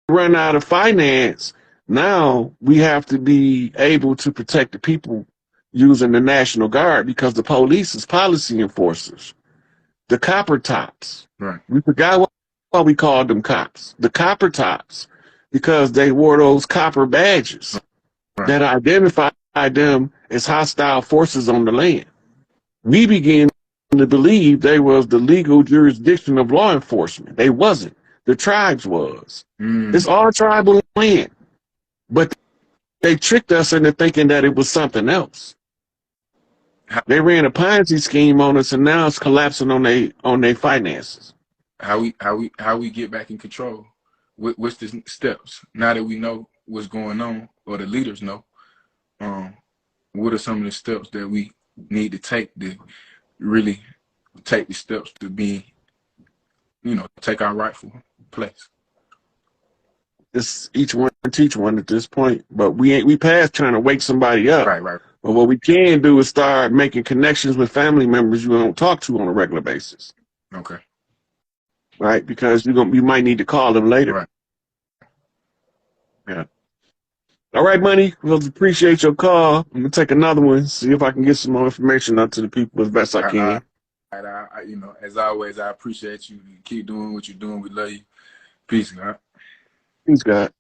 run out of finance, now we have to be able to protect the people using the National Guard because the police is policy enforcers. The copper tops. Right. We forgot why we called them cops. The copper tops, because they wore those copper badges that identified them as hostile forces on the land. We began to believe they was the legal jurisdiction of law enforcement. They wasn't. The tribes was. It's all tribal land. But they tricked us into thinking that it was something else. They ran a Ponzi scheme on us, and now it's collapsing on their finances. How we get back in control? What's the steps now that we know what's going on, or the leaders know? What are some of the steps that we need to take to really take the steps to be, take our rightful place? It's each one teach one at this point, but we past trying to wake somebody up. Right. But what we can do is start making connections with family members you don't talk to on a regular basis. Okay. Right, because you might need to call them later. Right. Yeah. All right, Money. Well, appreciate your call. I'm gonna take another one, see if I can get some more information out to the people as best I can. As always, I appreciate you. Keep doing what you're doing. We love you. Peace, God. Peace, God.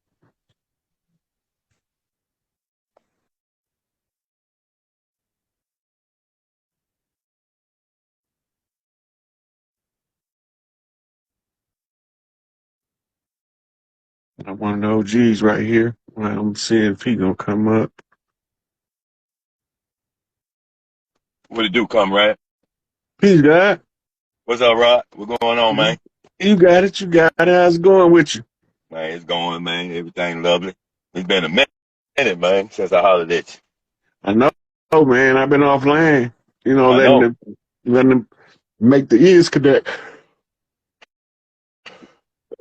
I want the OGs right here. I'm seeing if he gonna come up. What it do, comrade? Peace, God. What's up, Rod? What's going on, man? You got it. How's it going with you? Man, it's going, man. Everything lovely. It's been a minute, man, since I hollered at you. I know, man. I've been offline. letting them make the ears connect.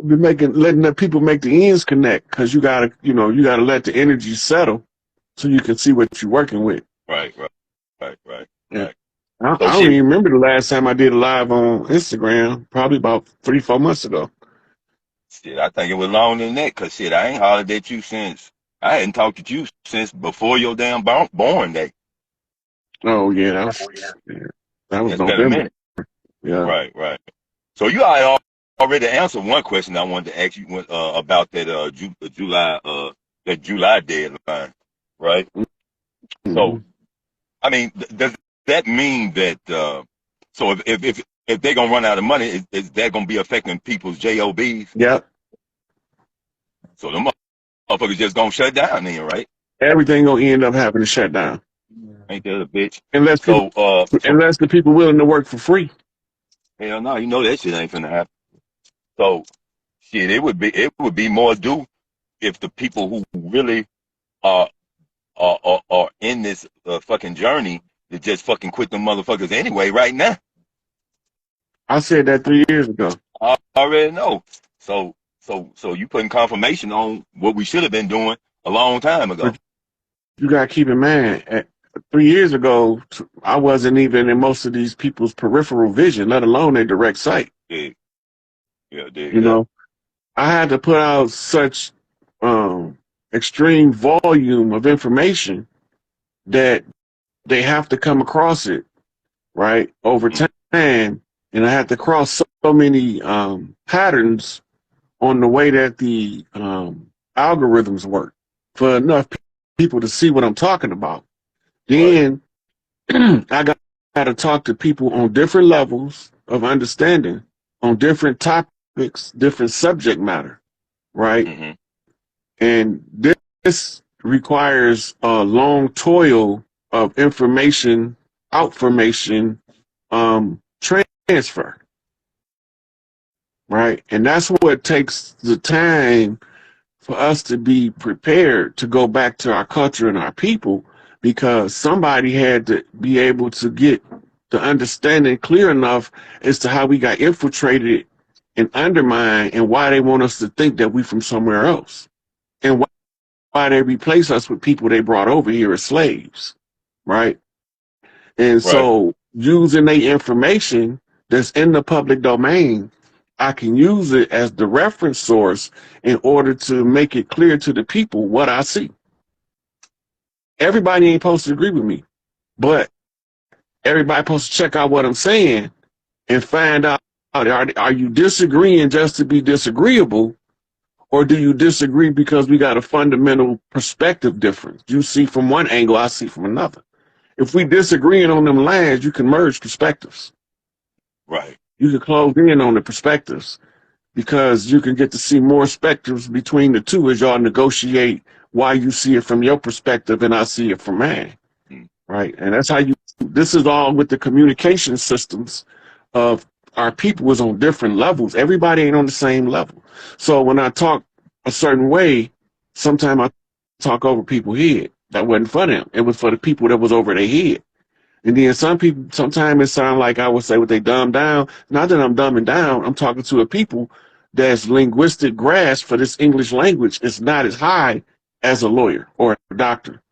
Letting the people make the ends connect, because you gotta let the energy settle so you can see what you're working with. Right. Yeah. I don't even remember the last time I did a live on Instagram, probably about 3-4 months ago. Shit, I think it was longer than that, because shit, I ain't hollered at you since, I hadn't talked to you since before your damn born day. Oh, yeah, that was It's November. been a minute. Yeah. Right. So you already answered one question I wanted to ask you about that July deadline, right? Mm-hmm. So, I mean, does that mean that so if they're gonna run out of money, is that gonna be affecting people's JOBs? Yep. So the motherfuckers just gonna shut down then, right? Everything gonna end up having to shut down. Ain't that a bitch? Unless the people willing to work for free. Hell no, you know that shit ain't finna happen. So shit, it would be more due if the people who really are in this fucking journey to just fucking quit them motherfuckers anyway right now. I said that 3 years ago. I already know. So you putting confirmation on what we should have been doing a long time ago. But you gotta keep in mind, 3 years ago, I wasn't even in most of these people's peripheral vision, let alone their direct sight. Yeah, I had to put out such extreme volume of information that they have to come across it, right, over time. And I had to cross so many patterns on the way that the algorithms work for enough people to see what I'm talking about. Then I got to talk to people on different levels of understanding, on different topics, different subject matter, right? Mm-hmm. And this requires a long toil of information, outformation, transfer, right? And that's what takes the time for us to be prepared to go back to our culture and our people, because somebody had to be able to get the understanding clear enough as to how we got infiltrated and undermined, and why they want us to think that we from somewhere else, and why they replace us with people they brought over here as slaves, right? And so using the information that's in the public domain I can use it as the reference source in order to make it clear to the people what I see. Everybody ain't supposed to agree with me, but everybody supposed to check out what I'm saying and find out, are you disagreeing just to be disagreeable, or do you disagree because we got a fundamental perspective difference? You see from one angle, I see from another. If we disagreeing on them lines, you can merge perspectives. Right. You can close in on the perspectives because you can get to see more spectrums between the two as y'all negotiate why you see it from your perspective and I see it from mine. Right. And that's how this is all with the communication systems of our people is on different levels. Everybody ain't on the same level. So when I talk a certain way, sometimes I talk over people's head. That wasn't for them. It was for the people that was over their head. And then some people, sometimes it sounds like I would say what they dumb down. Not that I'm dumbing down. I'm talking to a people that's linguistic grasp for this English language is not as high as a lawyer or a doctor,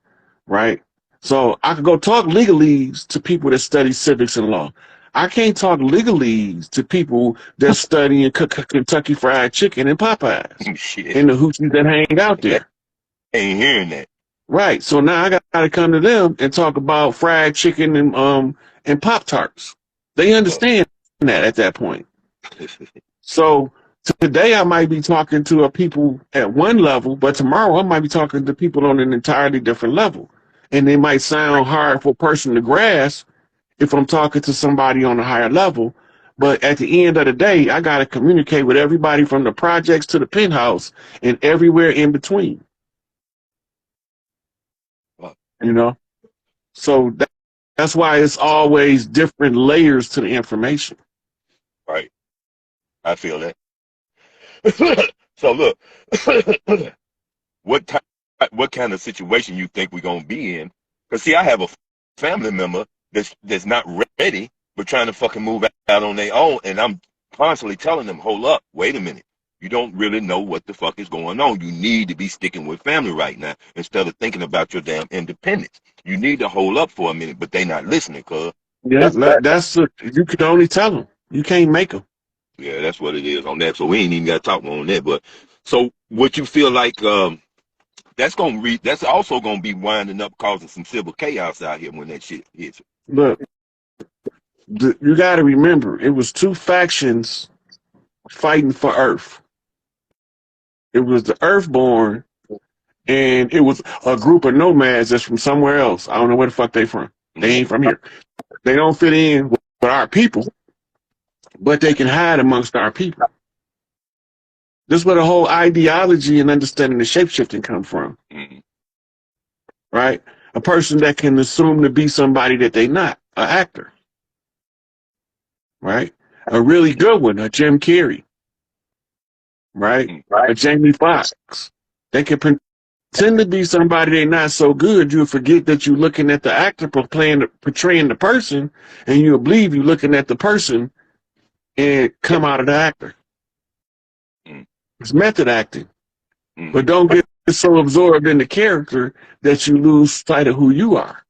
right? So I could go talk legalese to people that study civics and law. I can't talk legalese to people that study Kentucky Fried Chicken and Popeyes Shit. and the hoochies that hang out there. Ain't hearing that. Right. So now I got to come to them and talk about fried chicken and Pop-Tarts. They understand that at that point. So today I might be talking to a people at one level, but tomorrow I might be talking to people on an entirely different level. And they might sound hard for a person to grasp if I'm talking to somebody on a higher level. But at the end of the day, I got to communicate with everybody from the projects to the penthouse and everywhere in between. You know? So that's why it's always different layers to the information. Right. I feel that. So look, what kind of situation you think we're gonna be in? Because see, I have a family member that's not ready, but trying to fucking move out on their own, and I'm constantly telling them, hold up, wait a minute. You don't really know what the fuck is going on. You need to be sticking with family right now instead of thinking about your damn independence. You need to hold up for a minute, but they not listening, cuz. Yeah, you can only tell them. You can't make them. Yeah, that's what it is on that. So we ain't even got to talk more on that. But so what you feel like that's also gonna be winding up causing some civil chaos out here when that shit hits. But you got to remember, it was two factions fighting for Earth. It was the Earthborn, and it was a group of nomads that's from somewhere else. I don't know where the fuck they from. They ain't from here. They don't fit in with our people, but they can hide amongst our people. This is where the whole ideology and understanding the shapeshifting come from. Mm-hmm. Right? A person that can assume to be somebody that they not, an actor. Right? A really good one, a Jim Carrey. Right? A Jamie Foxx. They can pretend to be somebody they're not so good, you'll forget that you're looking at the actor portraying the person, and you'll believe you're looking at the person and come out of the actor. It's method acting. But don't get so absorbed in the character that you lose sight of who you are.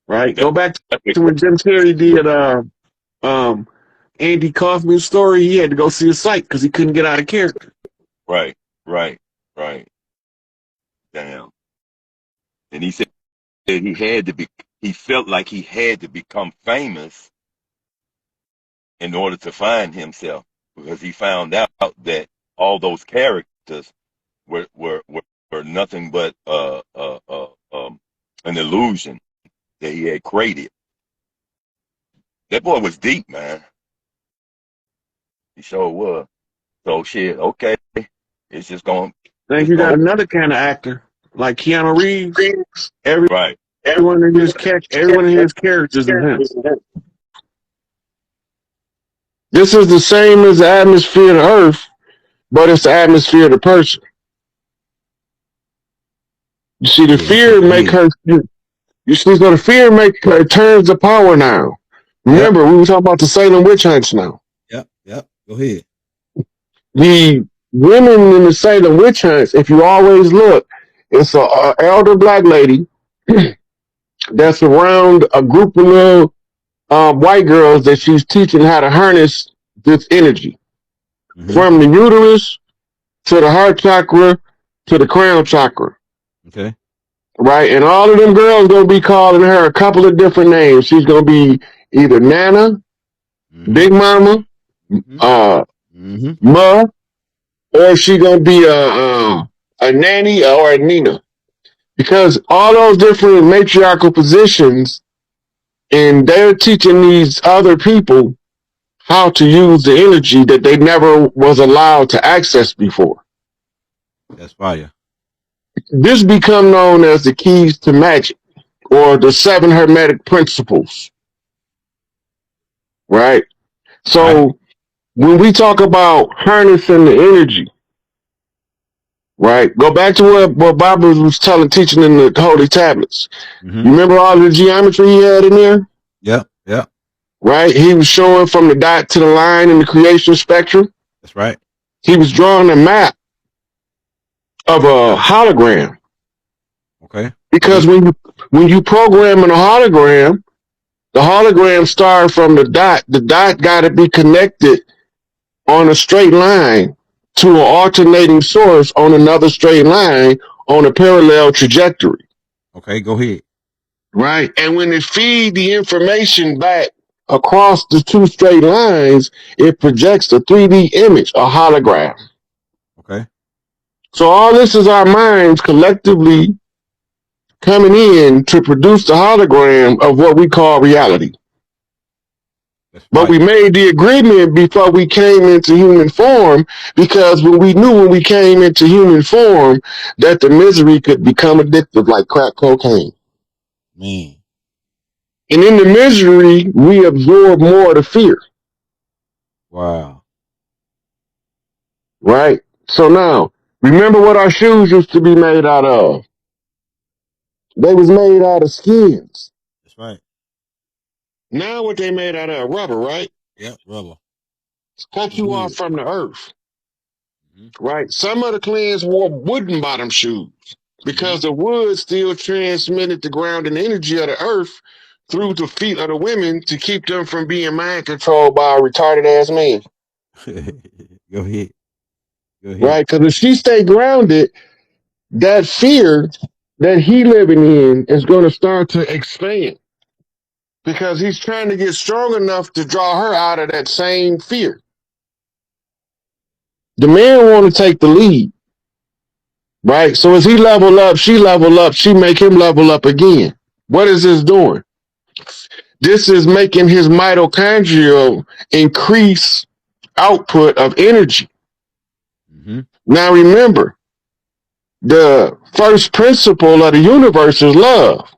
Right? Go back to when Jim Carrey did Andy Kaufman's story. He had to go see a psych because he couldn't get out of character. Right. Damn. And he said he felt like he had to become famous in order to find himself, because he found out that all those characters were nothing but an illusion that he had created. That boy was deep, man. He sure was. So shit, okay. It's just going. Then you got another kind of actor like Keanu Reeves. Right. Everyone in his characters is him. This is the same as the atmosphere of the Earth, but it's the atmosphere of the person. You see, the fear make her. You see, so the fear make her turns the power now. Remember, we were talking about the Salem witch hunts now. Yep. Go ahead. The women in the Salem witch hunts, if you always look, it's an elder black lady that's around a group of little white girls that she's teaching how to harness this energy. Mm-hmm. from the uterus to the heart chakra to the crown chakra. Okay. Right? And all of them girls gonna be calling her a couple of different names. She's gonna be either Nana, Mm-hmm. Big Mama, Mm-hmm. uh, Mm-hmm. Ma, or she gonna be a nanny or a Nina. Because all those different matriarchal positions, and they're teaching these other people how to use the energy that they never was allowed to access before. That's fire. This become known as the keys to magic or the seven hermetic principles, right? Right. So when we talk about harnessing the energy, right? Go back to what Baba was teaching in the holy tablets. Mm-hmm. You remember all the geometry he had in there? Yep. Yep. Right? He was showing from the dot to the line in the creation spectrum. That's right. He was drawing a map of a hologram. Okay. Go Because ahead. when you program in a hologram, the hologram starts from the dot. The dot got to be connected on a straight line to an alternating source on another straight line on a parallel trajectory. Okay. Go ahead. Right? And when it feed the information back across the two straight lines, it projects a 3D image, a hologram. Okay. So all this is our minds collectively coming in to produce the hologram of what we call reality. That's But we fire. made the agreement before we came into human form because we knew when we came into human form that the misery could become addictive like crack cocaine. Man. And in the misery, we absorb more of the fear, Wow. right? So now, remember what our shoes used to be made out of? They was made out of skins. That's right. Now what they made out of? Rubber, right? Yep. Rubber. Cut The you off wood. from the earth. Mm-hmm. Right? Some of the clans wore wooden bottom shoes Mm-hmm. because the wood still transmitted the grounding energy of the earth through the feet of the women to keep them from being mind controlled by a retarded ass man. Go ahead. Go ahead. Right? Because if she stay grounded, that fear that he living in is going to start to expand because he's trying to get strong enough to draw her out of that same fear. The man want to take the lead. Right? So as he level up, she make him level up again. What is this doing? This is making his mitochondrial increase output of energy. Mm-hmm. Now remember, the first principle of the universe is love.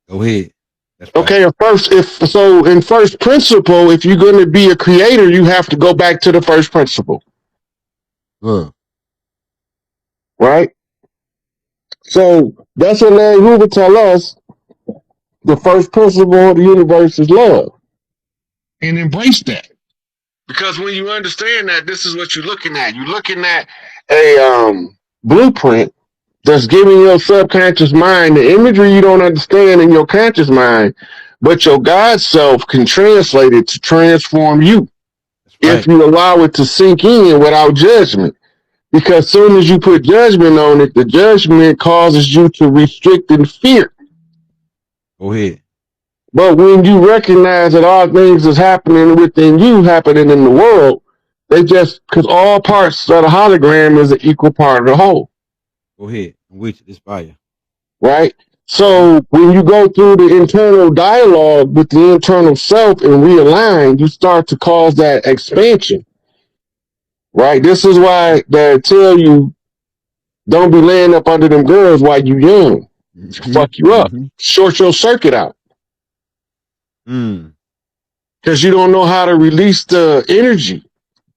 Go ahead. That's right. Okay, in first principle, if you're going to be a creator, you have to go back to the first principle, Love. right? So that's what Larry Hoover tell us. The first principle of the universe is love, and embrace that. Because when you understand that, this is what you're looking at. You're looking at a blueprint that's giving your subconscious mind the imagery you don't understand in your conscious mind, but your God self can translate it to transform you That's if right. you allow it to sink in without judgment. Because as soon as you put judgment on it, the judgment causes you to restrict and fear. Go ahead. But when you recognize that all things is happening within you, happening in the world, they just, because all parts of the hologram is an equal part of the whole, Go ahead. I'm with you. This fire. right? Mm-hmm. So when you go through the internal dialogue with the internal self and realign, you start to cause that expansion, right? This is why they tell you don't be laying up under them girls while you young. Mm-hmm. Fuck you up, Mm-hmm. short your circuit out, Mm. because you don't know how to release the energy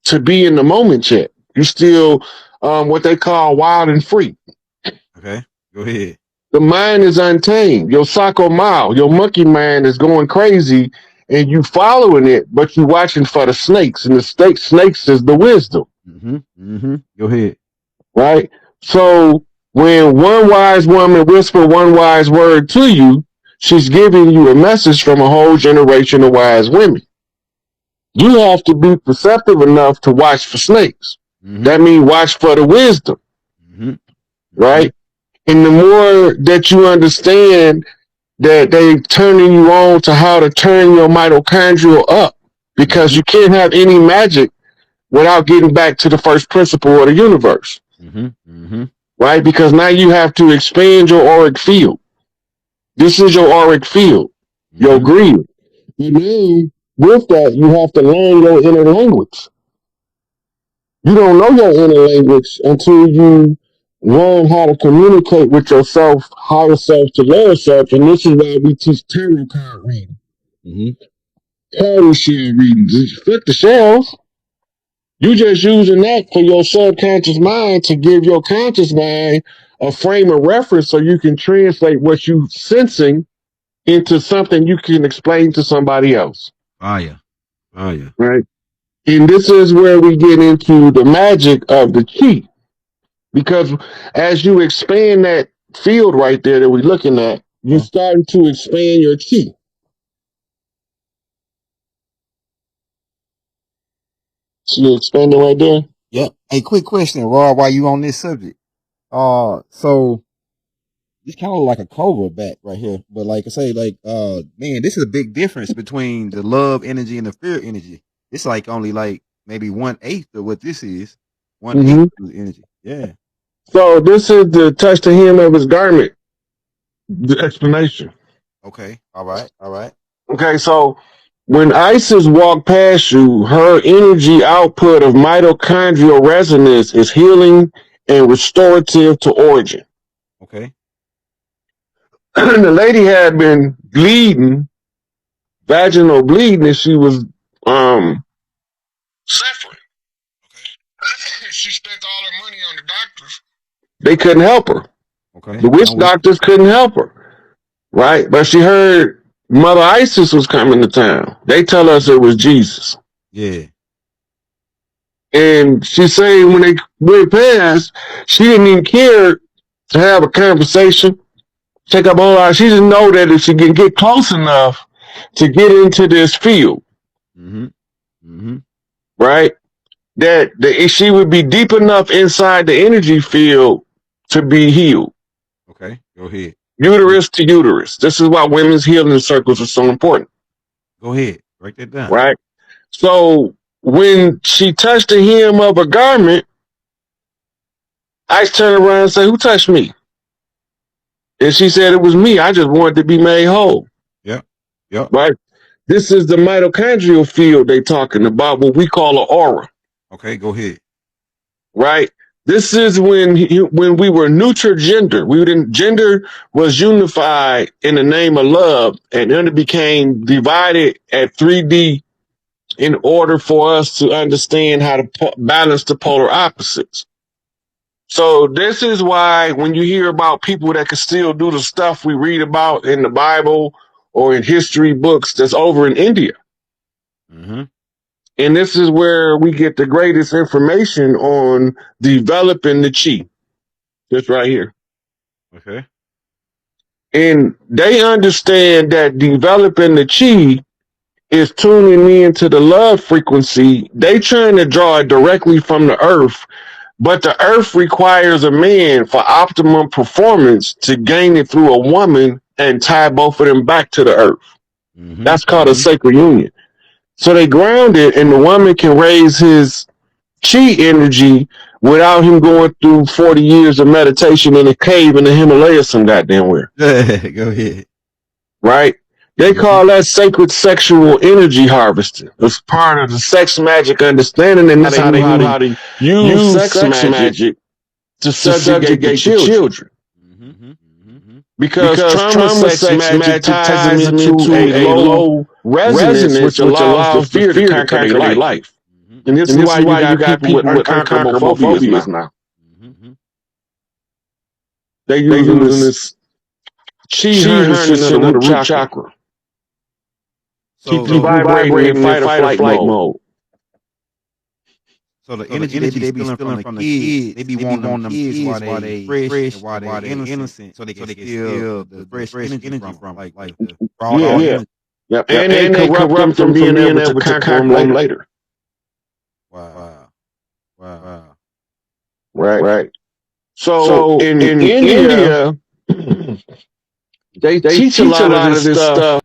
to be in the moment yet. You still what they call wild and free. Okay. Go ahead. The mind is untamed. Your Sako Mao, your monkey mind is going crazy and you following it, but you watching for the snakes, and the snakes is the wisdom, Mm-hmm. Mm-hmm. Go ahead. right? So when one wise woman whisper one wise word to you, she's giving you a message from a whole generation of wise women. you have to be perceptive enough to watch for snakes. That means watch for the wisdom, right? And the more that you understand that they turning you on to how to turn your mitochondrial up, because you can't have any magic without getting back to the first principle of the universe, right? Because now you have to expand your auric field. This is your auric field, your grid. And then with that, you have to learn your inner language. You don't know your inner language until you learn how to communicate with yourself, higher self to lower self. And this is why we teach tarot card reading. Tarot shell readings. Flip the shells. You just using that for your subconscious mind to give your conscious mind a frame of reference so you can translate what you sensing into something you can explain to somebody else. Fire. Right? And this is where we get into the magic of the chi. Because as you expand that field right there that we're looking at, you're starting to expand your chi. See you expanding right there? Yep. Hey, quick question, Rob, while you on this subject. So this kind of like a cobra back right here, but like I say, like, man, this is a big difference between the love energy and the fear energy. It's like only like maybe 1/8 of what this is. 1/8 of the energy. Yeah. So this is the touch the hem of his garment, the explanation. Okay. All right. Okay, so when Isis walked past you, her energy output of mitochondrial resonance is healing and restorative to origin. Okay. The lady had been bleeding, vaginal bleeding, and she was suffering. Okay. She spent all her money on the doctors. They couldn't help her. Okay. The witch doctors couldn't help her. Right? But she heard Mother Isis was coming to town. They tell us it was Jesus. Yeah. And she said when they went past, she didn't even care to have a conversation, take up a whole lot. She didn't know that if she can get close enough to get into this field, right, that she would be deep enough inside the energy field to be healed. Okay. Go ahead. Uterus to uterus. This is why women's healing circles are so important. Go ahead. Break that down. Right? So when she touched the hem of a garment, I turned around and said, "Who touched me?" And she said, "It was me. I just wanted to be made whole." Yep. Right? This is the mitochondrial field they talking about, what we call an aura. Okay, go ahead. Right? This is when we were neutral gender. Gender was unified in the name of love, and then it became divided at 3D in order for us to understand how to balance the polar opposites. So this is why when you hear about people that can still do the stuff we read about in the Bible or in history books that's over in India. And this is where we get the greatest information on developing the chi. This right here. Okay. And they understand that developing the chi is tuning into the love frequency. They trying to draw it directly from the earth, but the earth requires a man for optimum performance to gain it through a woman and tie both of them back to the earth. That's called a sacred union. So they ground it, and the woman can raise his chi energy without him going through 40 years of meditation in a cave in the Himalayas some goddamn where. Go ahead. Right? They call that sacred sexual energy harvesting. It's part of the sex magic understanding, and that's how they use sex magic to subjugate the children. Because trauma sex magic ties them into a low resonance, which allows the fear to conquer their life. And this is why you got people with unconquerable phobias now. They're using this chi harnessing of the root chakra. Keep you vibrating in fight or flight mode. So the energy they be stealing from the kids, they be wanting them kids while they fresh and while they innocent, so they can steal the fresh energy from like the raw energy. Yep. Yep. And they corrupt them from being able to conquer them later. Wow. Wow. Right. So So in in India, India, they they teach a teach a lot of lot this of this stuff stuff